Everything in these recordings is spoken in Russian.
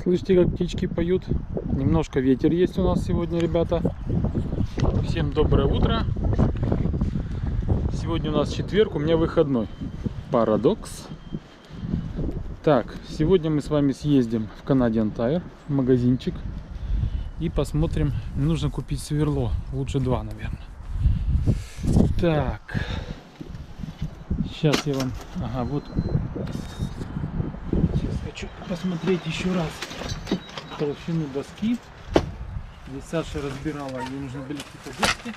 Слышите, как птички поют? Немножко ветер есть у нас сегодня, ребята. Всем доброе утро. Сегодня у нас четверг, у меня выходной. Парадокс. Так, сегодня мы с вами съездим в Canadian Tire, в магазинчик. И посмотрим, нужно купить сверло. Лучше два, наверное. Так. Сейчас я вам... Ага, вот. Сейчас хочу посмотреть еще раз толщину доски. Здесь Саша разбирала, ей нужны были какие-то доски.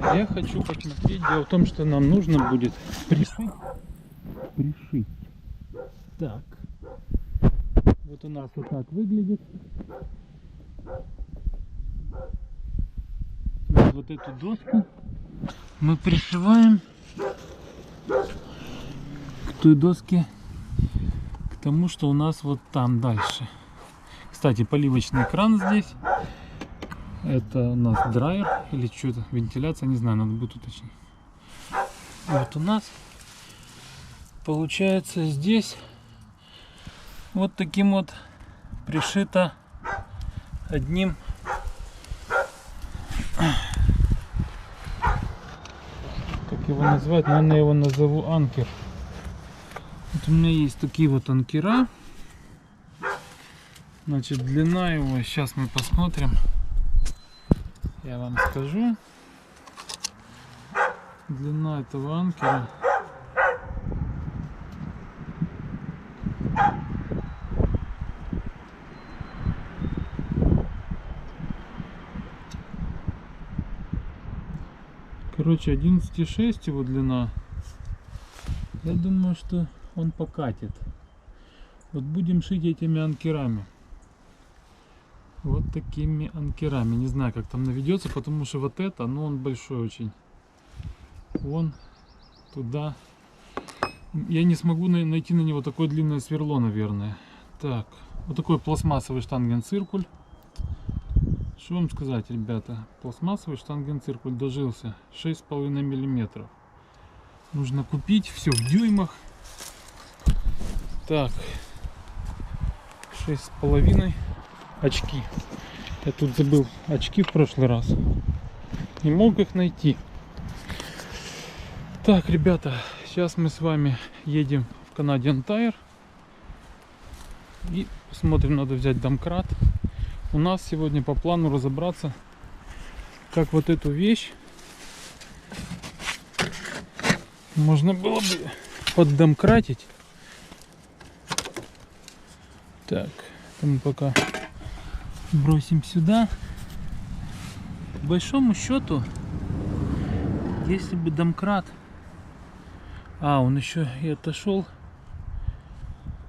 А я хочу посмотреть. Дело в том, что нам нужно будет пришить. Так. Вот у нас вот так выглядит. Вот эту доску мы пришиваем к той доске, к тому, что у нас вот там дальше. Кстати, поливочный кран здесь. Это у нас драйер или что-то, вентиляция, не знаю, надо будет уточнить. Вот у нас получается здесь вот таким вот пришито одним как его назвать, наверное, я его назову анкер. Вот у меня есть такие вот анкера. Значит, длина его, сейчас мы посмотрим, я вам скажу. Длина этого анкера короче 11,6 его длина. Я думаю, что он покатит. Вот будем шить этими анкерами. Вот такими анкерами. Не знаю, как там наведется, потому что вот это, ну он большой очень. Вон туда. Я не смогу найти на него такое длинное сверло, наверное. Так, вот такой пластмассовый штангенциркуль. Что вам сказать, ребята? Пластмассовый штангенциркуль дожился. 6,5 миллиметров. Нужно купить все в дюймах. Так, 6,5. Очки. Я тут забыл очки в прошлый раз. Не мог их найти. Так, ребята, сейчас мы с вами едем в Canadian Tire. И посмотрим, надо взять домкрат. У нас сегодня по плану разобраться, как вот эту вещь можно было бы поддомкратить. Так, мы пока бросим сюда. По большому счету, если бы домкрат... он еще и отошел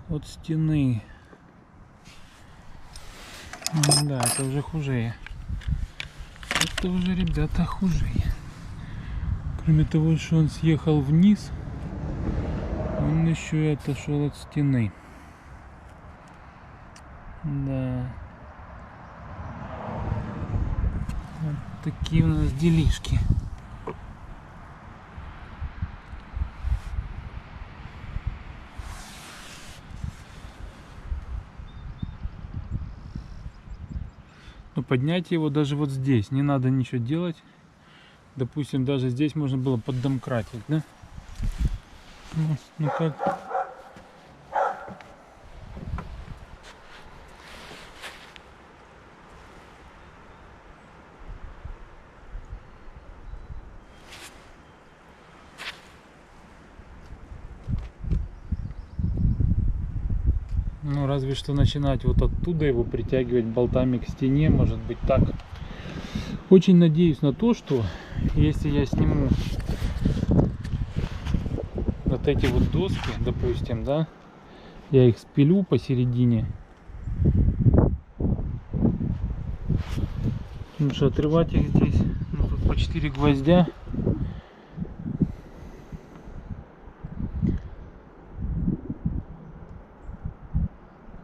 от стены. Да, это уже хуже. Это уже, ребята, хуже. Кроме того, что он съехал вниз, он еще и отошел от стены. Да. Вот такие у нас делишки. Но поднять его даже вот здесь не надо ничего делать. Допустим, даже здесь можно было поддомкратить, да? Ну как? Ну, разве что начинать вот оттуда его притягивать болтами к стене, может быть так. Очень надеюсь на то, что если я сниму вот эти вот доски, допустим, да, я их спилю посередине. Потому что отрывать их здесь, ну, тут по 4 гвоздя.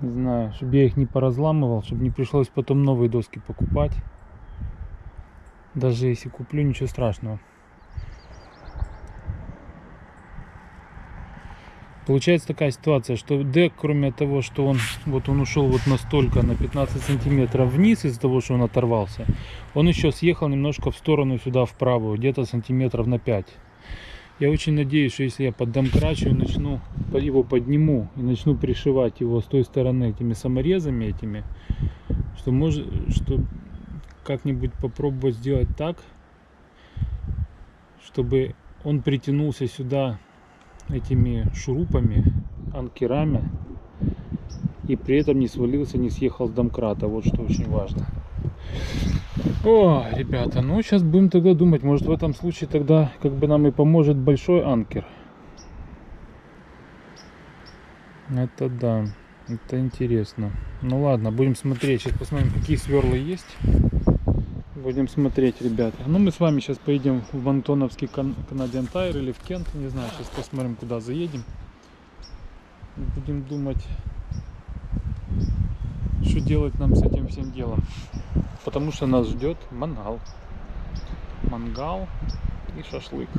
Не знаю, чтобы я их не поразламывал, чтобы не пришлось потом новые доски покупать. Даже если куплю, ничего страшного. Получается такая ситуация, что дек, кроме того, что он ушел вот настолько на 15 сантиметров вниз из-за того, что он оторвался, он еще съехал немножко в сторону сюда, вправо, где-то сантиметров на 5. Я очень надеюсь, что если я поддомкрачу и начну его подниму и начну пришивать его с той стороны этими саморезами этими, что как-нибудь попробовать сделать так, чтобы он притянулся сюда этими шурупами, анкерами, и при этом не свалился, не съехал с домкрата. Вот что очень важно. О, ребята, ну сейчас будем тогда думать, может в этом случае тогда как бы нам и поможет большой анкер. Это да, это интересно. Ну ладно, будем смотреть, сейчас посмотрим, какие сверла есть. Будем смотреть, ребята. Ну мы с вами сейчас поедем в Монтоновский Canadian Tire или в Кент, не знаю, сейчас посмотрим, куда заедем. Будем думать, что делать нам с этим всем делом. Потому что нас ждет мангал. Мангал и шашлык.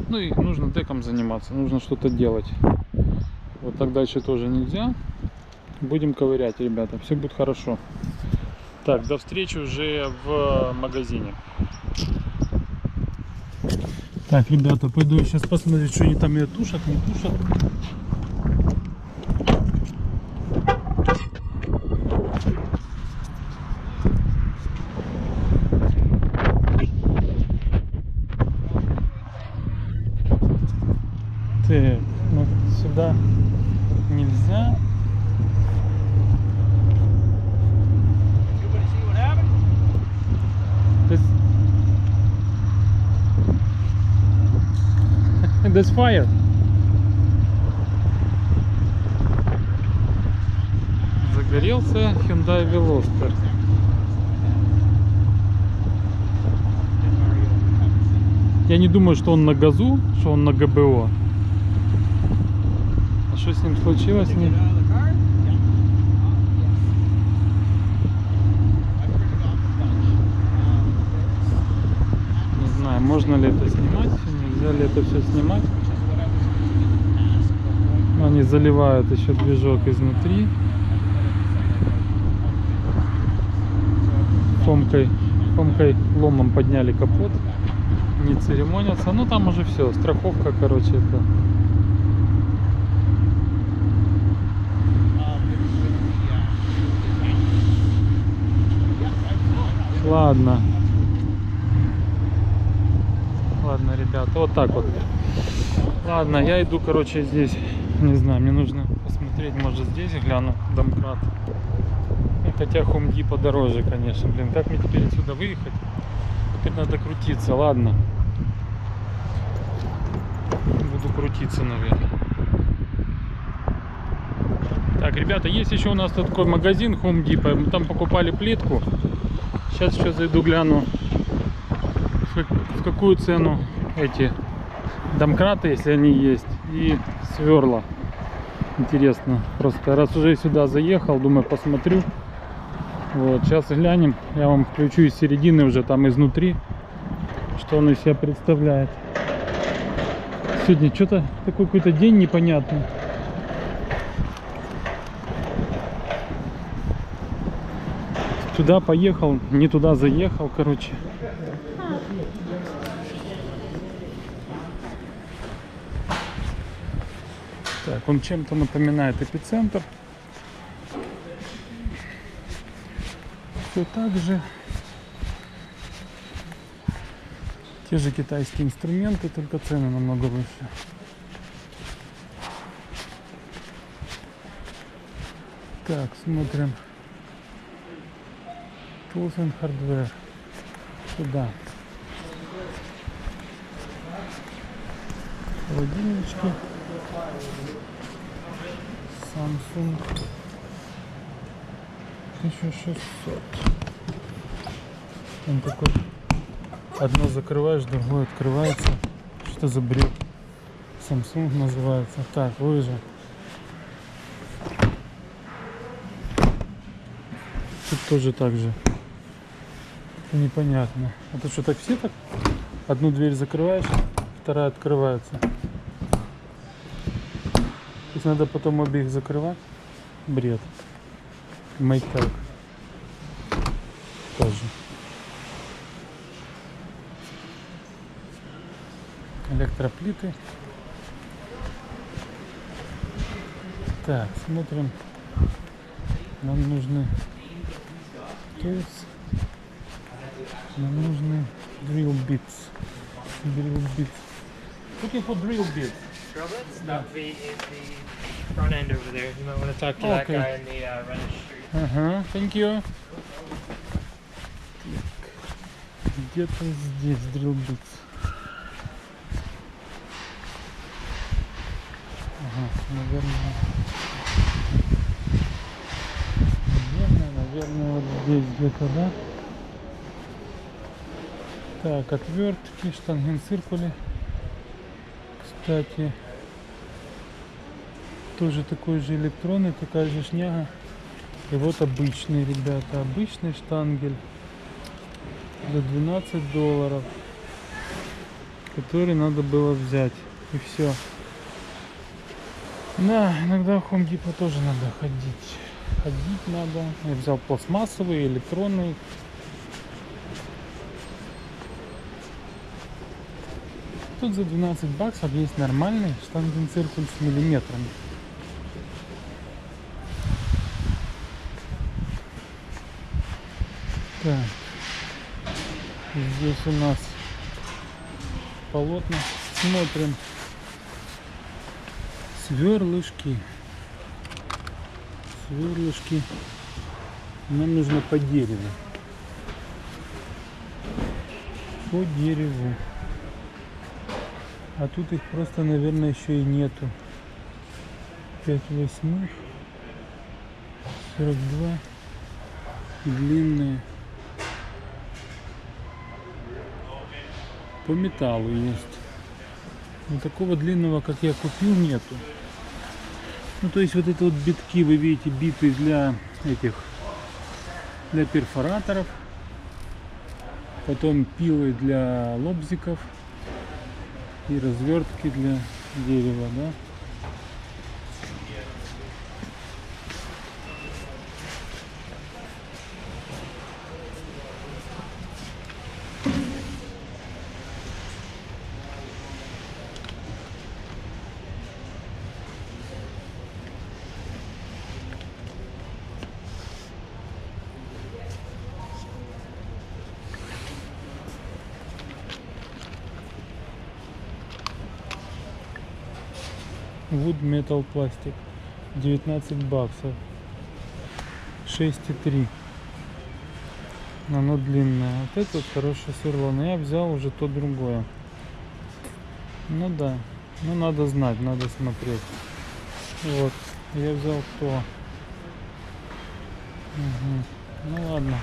Ну и нужно деком заниматься, нужно что-то делать. Вот так дальше тоже нельзя. Будем ковырять, ребята, все будет хорошо. Так, до встречи уже в магазине. Так, ребята, пойду сейчас посмотреть, что они там ее тушат, не тушат. Так, ну сюда нельзя. There's fire. Загорелся Hyundai Veloster. Я не думаю, что он на газу, что он на ГБО. А что с ним случилось? Не знаю, можно ли это снимать, нельзя ли это все снимать. Они заливают еще движок изнутри. Фомкой ломом подняли капот. Не церемонятся. Ну там уже все. Страховка, короче, это. Ладно. Ладно, ребята, вот так вот. Ладно, я иду, короче, здесь. Не знаю, мне нужно посмотреть, может здесь гляну домкрат. И хотя Home Depot подороже, конечно. Блин, как мне теперь отсюда выехать? Теперь надо крутиться, ладно. Буду крутиться, наверное. Так, ребята, есть еще у нас такой магазин Home Depot. Мы там покупали плитку. Сейчас еще зайду, гляну, в какую цену эти домкраты, если они есть, и сверла. Интересно, просто раз уже сюда заехал, думаю, посмотрю. Вот, сейчас глянем, я вам включу из середины уже там изнутри, что он из себя представляет. Сегодня что-то такой какой-то день непонятный. Туда поехал, не туда заехал, короче. Так, он чем-то напоминает эпицентр. Все так же. Те же китайские инструменты, только цены намного выше. Так, смотрим. Tools and Hardware. Сюда. Холодильнички. Samsung 1600. Он такой, одно закрываешь, другое открывается. Что за бред? Samsung называется. Так, лыжи. тут тоже так же. Непонятно. А тут что, так все так? Одну дверь закрываешь, вторая открывается. То есть надо потом обе их закрывать. Бред. Майтак. Тоже. Электроплиты. Так, смотрим. Нам нужны tools. Нам нужны drill bits. Drill bits. Looking for drill bits. Drill bits? That would be in the front end over there. You might want to talk to that guy in the registry. Thank you. Где-то здесь drill bits. Ага, наверное, вот здесь где-то, да? Так, отвертки, штангенциркули. Кстати, тоже такой же электронный, такая же шняга. И вот обычный, ребята, обычный штангель за $12, который надо было взять. И все. Да, иногда в Home Depot тоже надо ходить. Ходить надо. Я взял пластмассовый, электронный. Тут за $12 есть нормальный штангенциркуль с миллиметрами. Так. Здесь у нас полотна. Смотрим. Сверлышки. Сверлышки. Нам нужно по дереву. По дереву. А тут их просто, наверное, еще и нету. 5/8. 42. Длинные. По металлу есть. Но такого длинного, как я купил, нету. Ну, то есть вот это вот битки, вы видите, биты для этих, для перфораторов. Потом пилы для лобзиков. И развертки для дерева, да. Wood Metal Plastic. $19. 6,3. Оно длинное. Вот это вот хорошее сверло. Но я взял уже то другое. Ну да. Ну надо знать, надо смотреть. Вот. Я взял то. Угу. Ну ладно.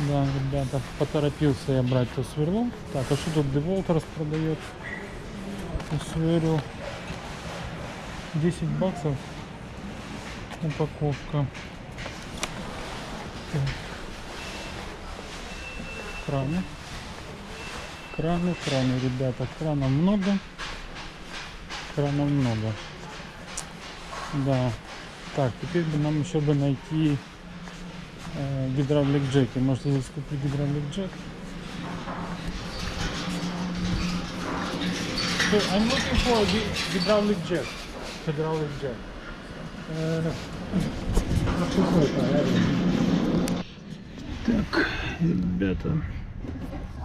Да, ребята, поторопился я брать то сверло. Так, а что тут DeWalters продает? Сверло. $10 упаковка. Так. Краны. Краны, ребята. Кранов много. Кранов много. Да. Так, теперь бы нам еще бы найти гидравлик джеки. Может, здесь купить гидравлик джек? So I'm looking for a hydraulic jack. Hydraulic jack. Так, ребята,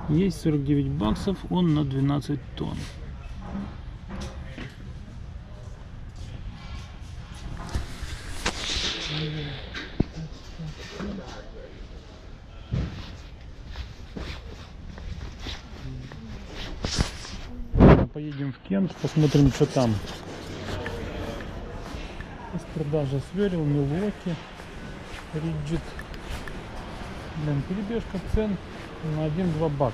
есть $49, он на 12 тонн. Поедем в Кент, посмотрим, что там. Из продажи сверил, Milwaukee, Rigid. Блин, перебежка цен на $1-2.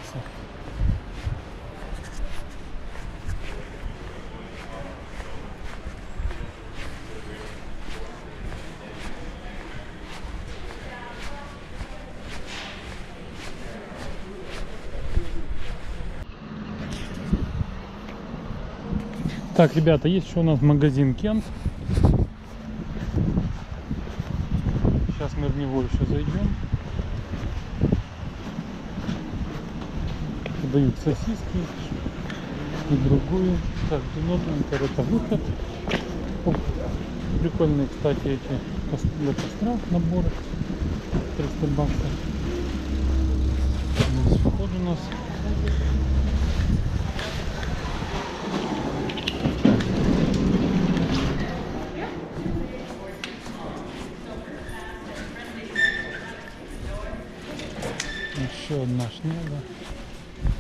Так, ребята, есть еще у нас магазин Кент. Сейчас мы в него еще зайдем. Продают сосиски и другую. Так, это выход. Оп. Прикольные, кстати, эти для костра наборы. 300 баксов. Здесь вход у нас. Еще одна шнега.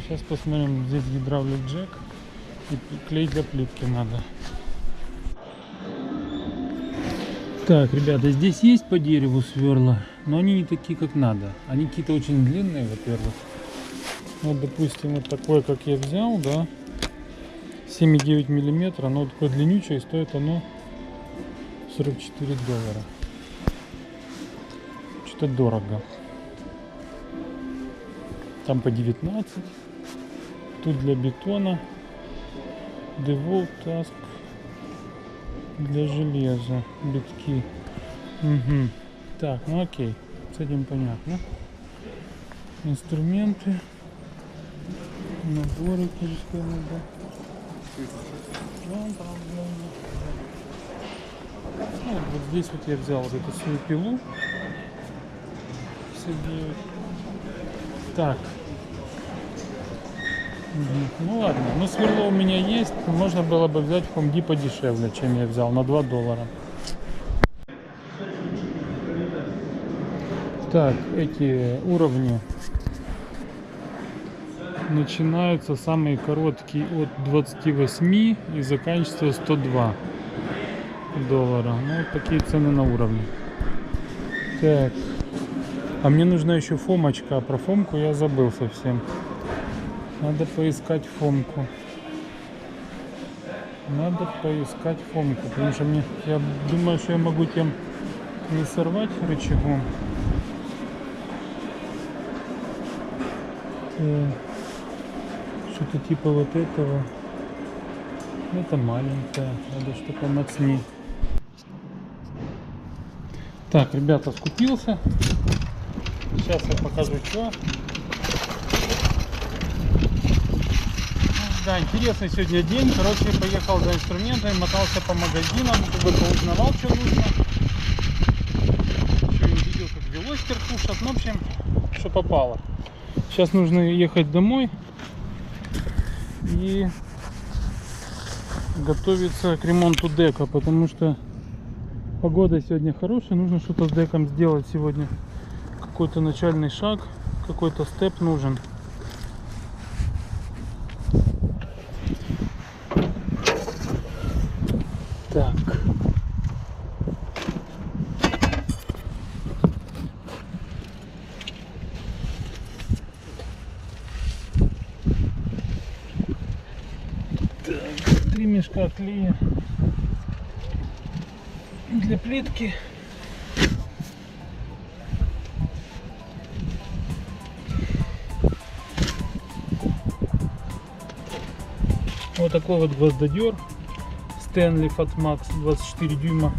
Сейчас посмотрим, здесь гидравлик джек и клей для плитки надо. Так, ребята, здесь есть по дереву сверла, но они не такие, как надо. Они какие-то очень длинные, во-первых. Вот, допустим, вот такое, как я взял, да, 7,9 миллиметра, оно такое длиннючее, и стоит оно $44. Что-то дорого. Там по 19. Тут для бетона. DeWalt Task для железа. Битки. Угу. Так, ну окей. С этим понятно. Инструменты. Наборы какие-то надо. Ну, вот здесь вот я взял вот эту свою пилу. Так. Ну ладно, ну сверло у меня есть, можно было бы взять в Home Depot подешевле, чем я взял, на $2. Так, эти уровни начинаются самые короткие от 28 и заканчиваются $102. Ну вот такие цены на уровне. Так, а мне нужна еще фомочка, а про фомку я забыл совсем. Надо поискать фомку. Потому что я думаю, что я могу тем не сорвать рычагом. Что-то типа вот этого. Это маленькая, надо что-то помацнее. Так, ребята, скупился. Сейчас я покажу, что. Да, интересный сегодня день. Короче, поехал за инструментами, мотался по магазинам, как бы поузнавал, что нужно. Еще и увидел, как велостер кушат. Ну, в общем, что попало. Сейчас нужно ехать домой и готовиться к ремонту дека, потому что погода сегодня хорошая. Нужно что-то с деком сделать сегодня. Какой-то начальный шаг, какой-то степ нужен. Так. Так, 3 мешка клея для плитки. Вот такой вот гвоздодер Stanley Fatmax 24 дюйма.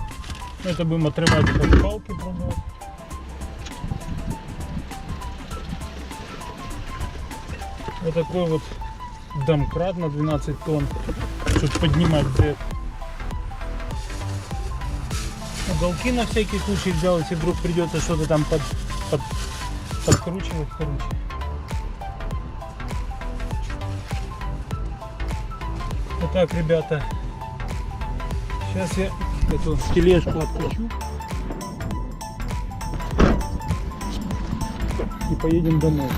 Это будем отрывать от палки. Вот такой вот домкрат на 12 тонн, чтобы поднимать дек. Уголки на всякий случай взял, если вдруг придется что-то там подкручивать, короче. Вот так, ребята. Сейчас я эту тележку откручу и поедем домой.